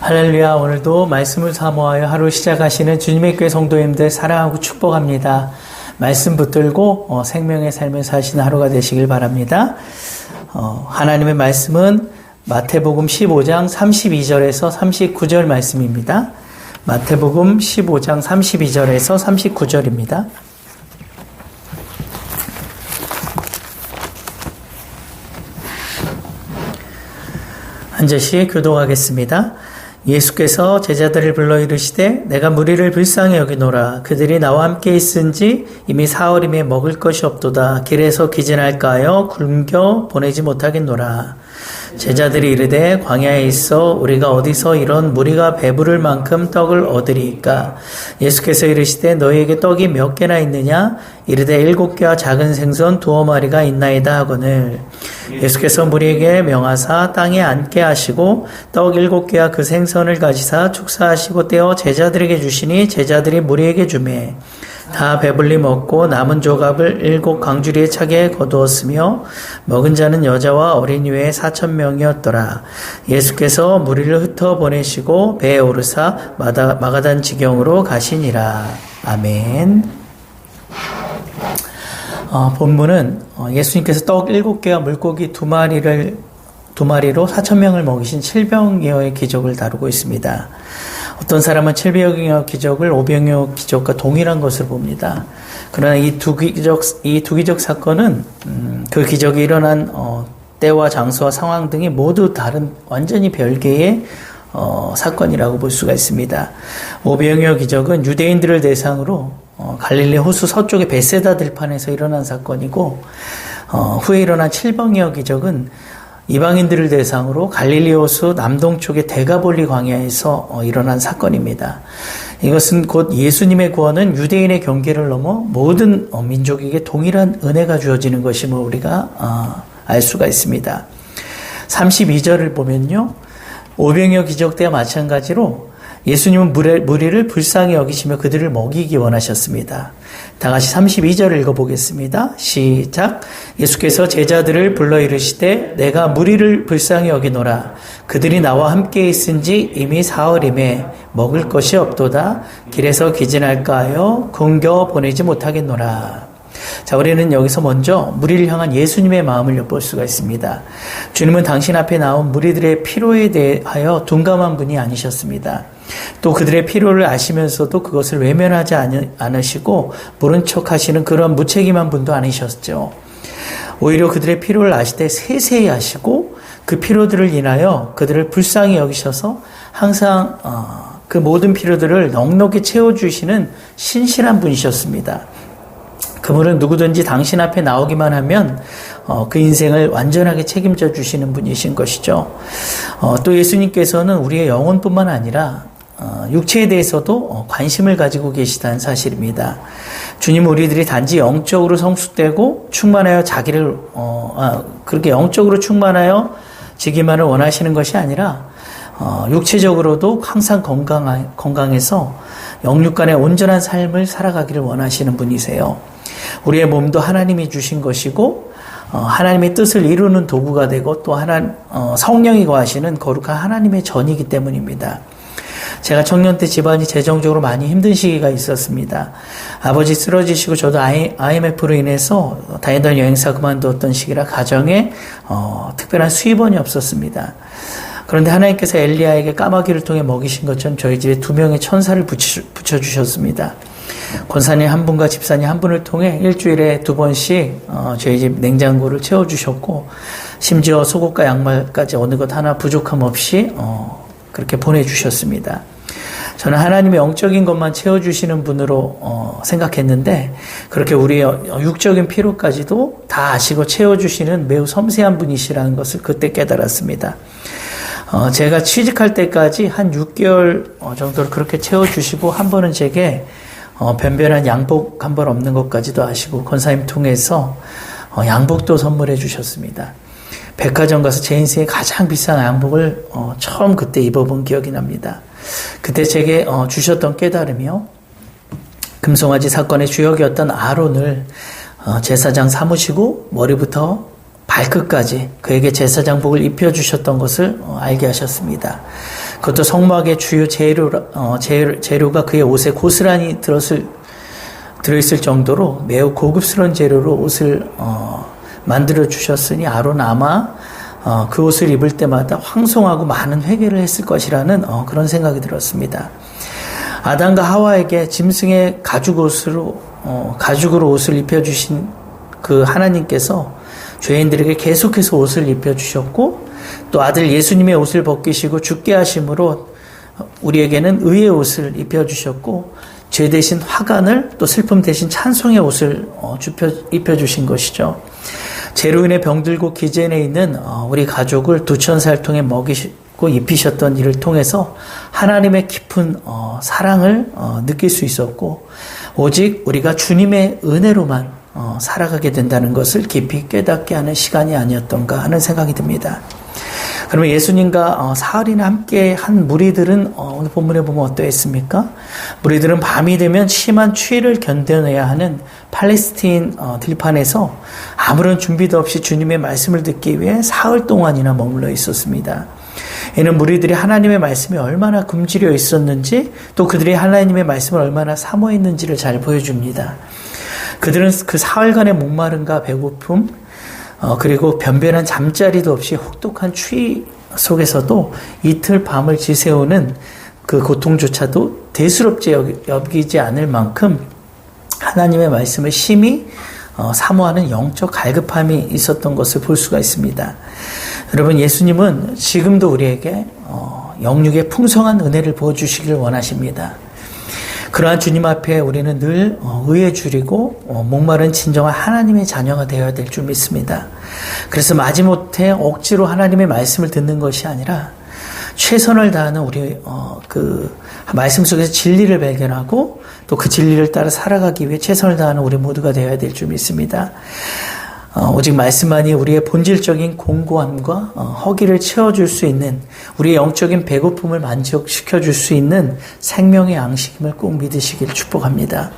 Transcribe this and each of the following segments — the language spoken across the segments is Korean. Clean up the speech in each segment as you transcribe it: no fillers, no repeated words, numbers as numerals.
할렐루야. 오늘도 말씀을 사모하여 하루 시작하시는 주님의 교회 성도님들 사랑하고 축복합니다. 말씀 붙들고 생명의 삶을 사시는 하루가 되시길 바랍니다. 하나님의 말씀은 마태복음 15장 32절에서 39절 말씀입니다. 마태복음 15장 32절에서 39절입니다. 한 절씩 교독하겠습니다. 예수께서 제자들을 불러 이르시되 내가 무리를 불쌍히 여기노라. 그들이 나와 함께 있은지 이미 사흘임에 먹을 것이 없도다. 길에서 기진할까 하여 굶겨 보내지 못하겠노라. 제자들이 이르되 광야에 있어 우리가 어디서 이런 무리가 배부를 만큼 떡을 얻으리이까. 예수께서 이르시되 너희에게 떡이 몇 개나 있느냐. 이르되 7개와 작은 생선 2마리가 있나이다 하거늘. 예수께서 무리에게 명하사 땅에 앉게 하시고 떡 7개와 그 생선을 가지사 축사하시고 떼어 제자들에게 주시니 제자들이 무리에게 주매 다 배불리 먹고 남은 조각을 7 광주리에 차게 거두었으며 먹은 자는 여자와 어린이 외에 4,000명이었더라. 예수께서 무리를 흩어 보내시고 배에 오르사 마가단 지경으로 가시니라. 아멘. 본문은 예수님께서 떡 7개와 물고기 2마리로 4,000명을 먹이신 7병이어의 기적을 다루고 있습니다. 어떤 사람은 7병이어 기적을 5병이어 기적과 동일한 것을 봅니다. 그러나 이 두 기적 사건은 그 기적이 일어난 때와 장소와 상황 등이 모두 다른 완전히 별개의 사건이라고 볼 수가 있습니다. 5병이어 기적은 유대인들을 대상으로 갈릴리 호수 서쪽의 베세다 들판에서 일어난 사건이고 후에 일어난 7병이어 기적은 이방인들을 대상으로 갈릴리 호수 남동쪽의 데가볼리 광야에서 일어난 사건입니다. 이것은 곧 예수님의 구원은 유대인의 경계를 넘어 모든 민족에게 동일한 은혜가 주어지는 것임을 우리가 알 수가 있습니다. 32절을 보면요. 5병이어 기적 때와 마찬가지로 예수님은 무리를 불쌍히 여기시며 그들을 먹이기 원하셨습니다. 다 같이 32절을 읽어보겠습니다. 시작. 예수께서 제자들을 불러 이르시되 내가 무리를 불쌍히 여기노라. 그들이 나와 함께 있은지 이미 사흘임에 먹을 것이 없도다. 길에서 기진할까 하여 굶겨 보내지 못하겠노라. 자, 우리는 여기서 먼저 무리를 향한 예수님의 마음을 엿볼 수가 있습니다. 주님은 당신 앞에 나온 무리들의 필요에 대하여 둔감한 분이 아니셨습니다. 또 그들의 필요를 아시면서도 그것을 외면하지 않으시고 모른 척 하시는 그런 무책임한 분도 아니셨죠. 오히려 그들의 필요를 아시되 세세히 아시고 그 필요들을 인하여 그들을 불쌍히 여기셔서 항상 그 모든 필요들을 넉넉히 채워주시는 신실한 분이셨습니다. 그분은 누구든지 당신 앞에 나오기만 하면 그 인생을 완전하게 책임져 주시는 분이신 것이죠. 또 예수님께서는 우리의 영혼뿐만 아니라 육체에 대해서도 관심을 가지고 계시다는 사실입니다. 주님은 우리들이 단지 영적으로 성숙되고 충만하여 그렇게 영적으로 충만하여 지기만을 원하시는 것이 아니라 육체적으로도 항상 건강해서 영육 간의 온전한 삶을 살아가기를 원하시는 분이세요. 우리의 몸도 하나님이 주신 것이고 하나님의 뜻을 이루는 도구가 되고 또 성령이 거하시는 거룩한 하나님의 전이기 때문입니다. 제가 청년 때 집안이 재정적으로 많이 힘든 시기가 있었습니다. 아버지 쓰러지시고 저도 IMF로 인해서 다니던 여행사 그만두었던 시기라 가정에 특별한 수입원이 없었습니다. 그런데 하나님께서 엘리야에게 까마귀를 통해 먹이신 것처럼 저희 집에 2명의 천사를 붙여주셨습니다. 권사님 한 분과 집사님 한 분을 통해 일주일에 2번씩 저희 집 냉장고를 채워주셨고 심지어 속옷과 양말까지 어느 것 하나 부족함 없이 그렇게 보내주셨습니다. 저는 하나님의 영적인 것만 채워주시는 분으로 생각했는데 그렇게 우리의 육적인 필요까지도 다 아시고 채워주시는 매우 섬세한 분이시라는 것을 그때 깨달았습니다. 제가 취직할 때까지 한 6개월 정도를 그렇게 채워주시고 한 번은 제게 변변한 양복 한 번 없는 것까지도 아시고 권사님 통해서 양복도 선물해 주셨습니다. 백화점 가서 제 인생에 가장 비싼 양복을 처음 그때 입어본 기억이 납니다. 그때 제게 주셨던 깨달음이요. 금송아지 사건의 주역이었던 아론을 제사장 삼으시고 머리부터 발끝까지 그에게 제사장복을 입혀주셨던 것을 알게 하셨습니다. 그것도 성막의 주요 재료가 그의 옷에 고스란히 들어있을 정도로 매우 고급스러운 재료로 옷을 만들어 주셨으니 아론 아마 그 옷을 입을 때마다 황송하고 많은 회개를 했을 것이라는 그런 생각이 들었습니다. 아담과 하와에게 짐승의 가죽으로 옷을 입혀주신 그 하나님께서 죄인들에게 계속해서 옷을 입혀주셨고 또 아들 예수님의 옷을 벗기시고 죽게 하심으로 우리에게는 의의 옷을 입혀주셨고 죄 대신 화관을 또 슬픔 대신 찬송의 옷을 입혀주신 것이죠. 죄로 인해 병들고 기진에 있는 우리 가족을 두천살통에 먹이시고 입히셨던 이를 통해서 하나님의 깊은 사랑을 느낄 수 있었고 오직 우리가 주님의 은혜로만 살아가게 된다는 것을 깊이 깨닫게 하는 시간이 아니었던가 하는 생각이 듭니다. 그러면 예수님과 사흘이나 함께 한 무리들은 오늘 본문에 보면 어떠했습니까? 무리들은 밤이 되면 심한 추위를 견뎌내야 하는 팔레스틴 들판에서 아무런 준비도 없이 주님의 말씀을 듣기 위해 사흘 동안이나 머물러 있었습니다. 이는 무리들이 하나님의 말씀이 얼마나 굶주려 있었는지 또 그들이 하나님의 말씀을 얼마나 사모했는지를 잘 보여줍니다. 그들은 그 사흘간의 목마름과 배고픔 그리고 변변한 잠자리도 없이 혹독한 추위 속에서도 이틀 밤을 지새우는 그 고통조차도 대수롭지 여기지 않을 만큼 하나님의 말씀을 심히 사모하는 영적 갈급함이 있었던 것을 볼 수가 있습니다. 여러분, 예수님은 지금도 우리에게 영육의 풍성한 은혜를 부어주시길 원하십니다. 그러한 주님 앞에 우리는 늘 의에 줄이고 목마른 진정한 하나님의 자녀가 되어야 될 줄 믿습니다. 그래서 마지못해 억지로 하나님의 말씀을 듣는 것이 아니라 최선을 다하는 우리 그 말씀 속에서 진리를 발견하고 또 그 진리를 따라 살아가기 위해 최선을 다하는 우리 모두가 되어야 될 줄 믿습니다. 오직 말씀만이 우리의 본질적인 공고함과 허기를 채워줄 수 있는 우리의 영적인 배고픔을 만족시켜줄 수 있는 생명의 양식임을 꼭 믿으시길 축복합니다.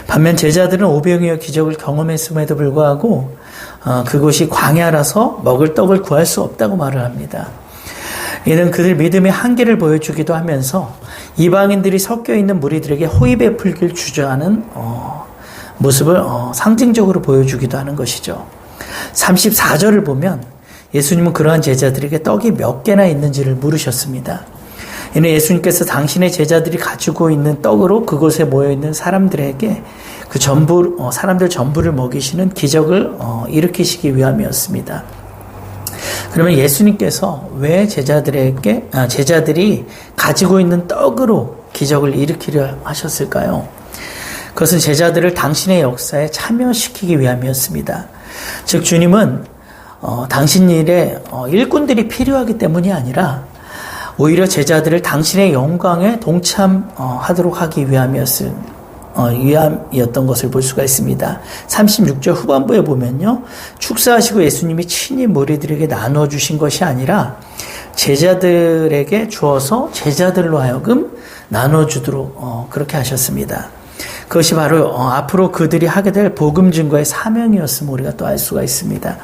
반면 제자들은 오병이어 기적을 경험했음에도 불구하고 그곳이 광야라서 먹을 떡을 구할 수 없다고 말을 합니다. 이는 그들 믿음의 한계를 보여주기도 하면서 이방인들이 섞여 있는 무리들에게 호의 베풀기를 주저하는 모습을 상징적으로 보여주기도 하는 것이죠. 34절을 보면 예수님은 그러한 제자들에게 떡이 몇 개나 있는지를 물으셨습니다. 이는 예수님께서 당신의 제자들이 가지고 있는 떡으로 그곳에 모여있는 사람들에게 사람들 전부를 먹이시는 기적을 일으키시기 위함이었습니다. 그러면 예수님께서 왜 제자들이 가지고 있는 떡으로 기적을 일으키려 하셨을까요? 그것은 제자들을 당신의 역사에 참여시키기 위함이었습니다. 즉 주님은 당신 일에 일꾼들이 필요하기 때문이 아니라 오히려 제자들을 당신의 영광에 동참하도록 하기 위함이었던 것을 볼 수가 있습니다. 36절 후반부에 보면요. 축사하시고 예수님이 친히 무리들에게 나누어 주신 것이 아니라 제자들에게 주어서 제자들로 하여금 나눠주도록 그렇게 하셨습니다. 그것이 바로 앞으로 그들이 하게 될 복음 증거의 사명이었음을 우리가 또 알 수가 있습니다.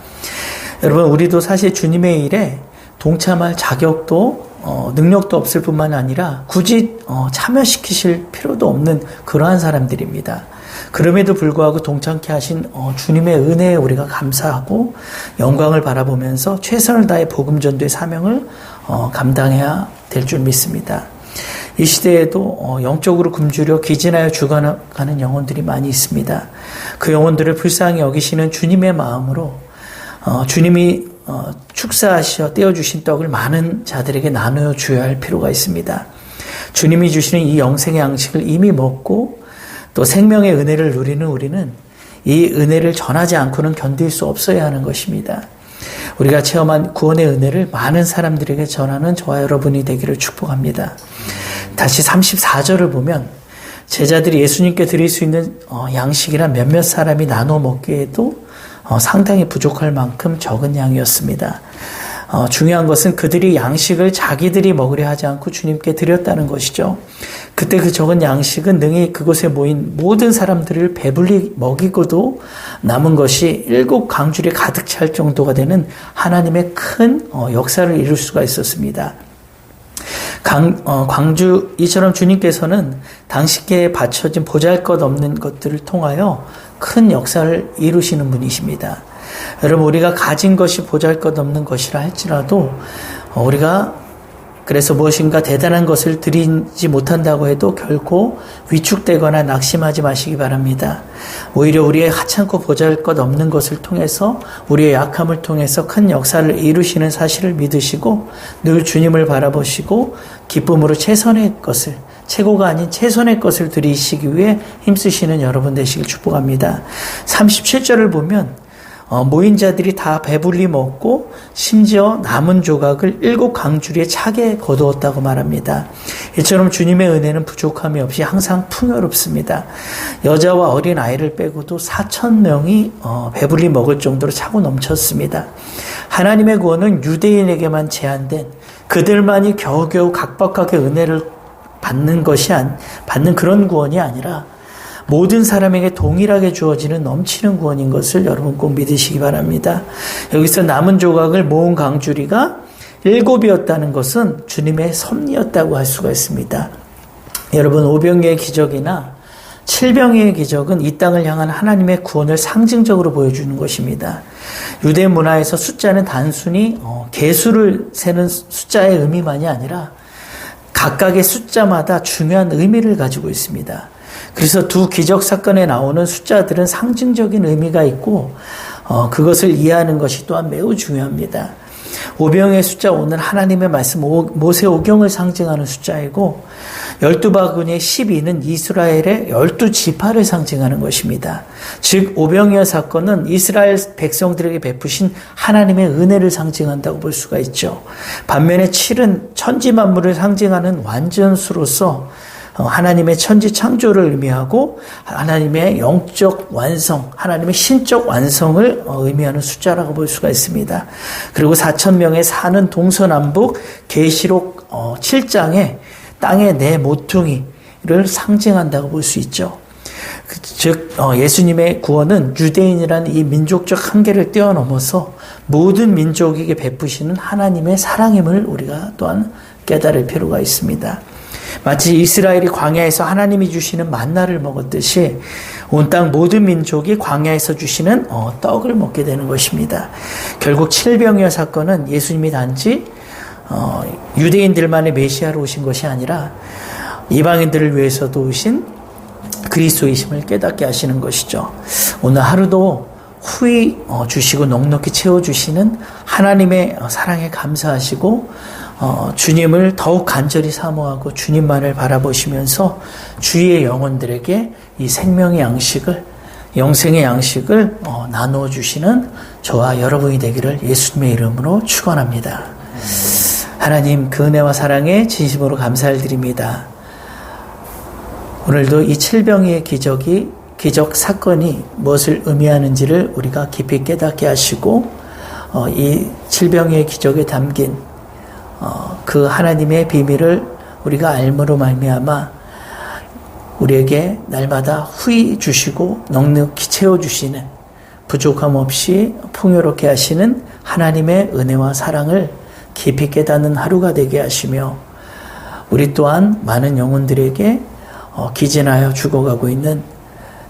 여러분, 우리도 사실 주님의 일에 동참할 자격도 능력도 없을 뿐만 아니라 굳이 참여시키실 필요도 없는 그러한 사람들입니다. 그럼에도 불구하고 동참케 하신 주님의 은혜에 우리가 감사하고 영광을 바라보면서 최선을 다해 복음 전도의 사명을 감당해야 될 줄 믿습니다. 이 시대에도 영적으로 굶주려 기진하여 죽어가는 영혼들이 많이 있습니다. 그 영혼들을 불쌍히 여기시는 주님의 마음으로 주님이 축사하셔 떼어주신 떡을 많은 자들에게 나누어 줘야 할 필요가 있습니다. 주님이 주시는 이 영생의 양식을 이미 먹고 또 생명의 은혜를 누리는 우리는 이 은혜를 전하지 않고는 견딜 수 없어야 하는 것입니다. 우리가 체험한 구원의 은혜를 많은 사람들에게 전하는 저와 여러분이 되기를 축복합니다. 다시 34절을 보면 제자들이 예수님께 드릴 수 있는 양식이란 몇몇 사람이 나눠 먹기에도 상당히 부족할 만큼 적은 양이었습니다. 중요한 것은 그들이 양식을 자기들이 먹으려 하지 않고 주님께 드렸다는 것이죠. 그때 그 적은 양식은 능히 그곳에 모인 모든 사람들을 배불리 먹이고도 남은 것이 7 강줄이 가득 찰 정도가 되는 하나님의 큰 역사를 이룰 수가 있었습니다. 이처럼 주님께서는 당시께 바쳐진 보잘것없는 것들을 통하여 큰 역사를 이루시는 분이십니다. 여러분, 우리가 가진 것이 보잘것없는 것이라 할지라도 우리가 그래서 무엇인가 대단한 것을 드리지 못한다고 해도 결코 위축되거나 낙심하지 마시기 바랍니다. 오히려 우리의 하찮고 보잘것없는 것을 통해서, 우리의 약함을 통해서 큰 역사를 이루시는 사실을 믿으시고 늘 주님을 바라보시고 기쁨으로 최선의 것을, 최고가 아닌 최선의 것을 드리시기 위해 힘쓰시는 여러분 되시길 축복합니다. 37절을 보면 모인 자들이 다 배불리 먹고 심지어 남은 조각을 7 강주리에 차게 거두었다고 말합니다. 이처럼 주님의 은혜는 부족함이 없이 항상 풍요롭습니다. 여자와 어린 아이를 빼고도 4,000명이 배불리 먹을 정도로 차고 넘쳤습니다. 하나님의 구원은 유대인에게만 제한된, 그들만이 겨우겨우 각박하게 은혜를 받는 그런 구원이 아니라 모든 사람에게 동일하게 주어지는 넘치는 구원인 것을 여러분 꼭 믿으시기 바랍니다. 여기서 남은 조각을 모은 강주리가 7이었다는 것은 주님의 섭리였다고 할 수가 있습니다. 여러분, 5병의 기적이나 7병의 기적은 이 땅을 향한 하나님의 구원을 상징적으로 보여주는 것입니다. 유대 문화에서 숫자는 단순히 개수를 세는 숫자의 의미만이 아니라 각각의 숫자마다 중요한 의미를 가지고 있습니다. 그래서 두 기적 사건에 나오는 숫자들은 상징적인 의미가 있고 그것을 이해하는 것이 또한 매우 중요합니다. 5병의 숫자 5는 하나님의 말씀 모세 오경을 상징하는 숫자이고 12바구니의 12는 이스라엘의 12지파를 상징하는 것입니다. 즉 5병의 사건은 이스라엘 백성들에게 베푸신 하나님의 은혜를 상징한다고 볼 수가 있죠. 반면에 7은 천지만물을 상징하는 완전수로서 하나님의 천지 창조를 의미하고 하나님의 영적 완성, 하나님의 신적 완성을 의미하는 숫자라고 볼 수가 있습니다. 그리고 4,000명의 4는 동서남북 계시록 7장에 땅의 네 모퉁이를 상징한다고 볼 수 있죠. 즉 예수님의 구원은 유대인이라는 이 민족적 한계를 뛰어넘어서 모든 민족에게 베푸시는 하나님의 사랑임을 우리가 또한 깨달을 필요가 있습니다. 마치 이스라엘이 광야에서 하나님이 주시는 만나를 먹었듯이 온 땅 모든 민족이 광야에서 주시는 떡을 먹게 되는 것입니다. 결국 7병의 사건은 예수님이 단지 유대인들만의 메시아로 오신 것이 아니라 이방인들을 위해서도 오신 그리스도이심을 깨닫게 하시는 것이죠. 오늘 하루도 후히 주시고 넉넉히 채워주시는 하나님의 사랑에 감사하시고 주님을 더욱 간절히 사모하고 주님만을 바라보시면서 주위의 영혼들에게 이 생명의 양식을, 영생의 양식을 나누어 주시는 저와 여러분이 되기를 예수님의 이름으로 축원합니다. 하나님, 그 은혜와 사랑에 진심으로 감사를 드립니다. 오늘도 이 7병의 기적 사건이 무엇을 의미하는지를 우리가 깊이 깨닫게 하시고 이 7병의 기적에 담긴 그 하나님의 비밀을 우리가 알므로 말미암아 우리에게 날마다 후히 주시고 넉넉히 채워주시는, 부족함 없이 풍요롭게 하시는 하나님의 은혜와 사랑을 깊이 깨닫는 하루가 되게 하시며 우리 또한 많은 영혼들에게 기진하여 죽어가고 있는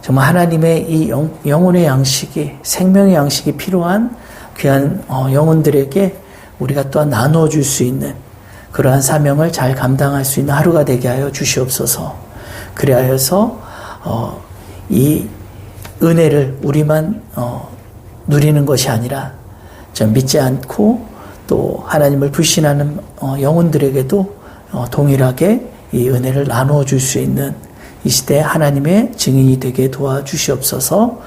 정말 하나님의 이 영혼의 양식이, 생명의 양식이 필요한 귀한 영혼들에게 우리가 또한 나누어 줄 수 있는 그러한 사명을 잘 감당할 수 있는 하루가 되게 하여 주시옵소서. 그리하여서 이 은혜를 우리만 누리는 것이 아니라 좀 믿지 않고 또 하나님을 불신하는 영혼들에게도 동일하게 이 은혜를 나누어 줄 수 있는 이 시대 하나님의 증인이 되게 도와주시옵소서.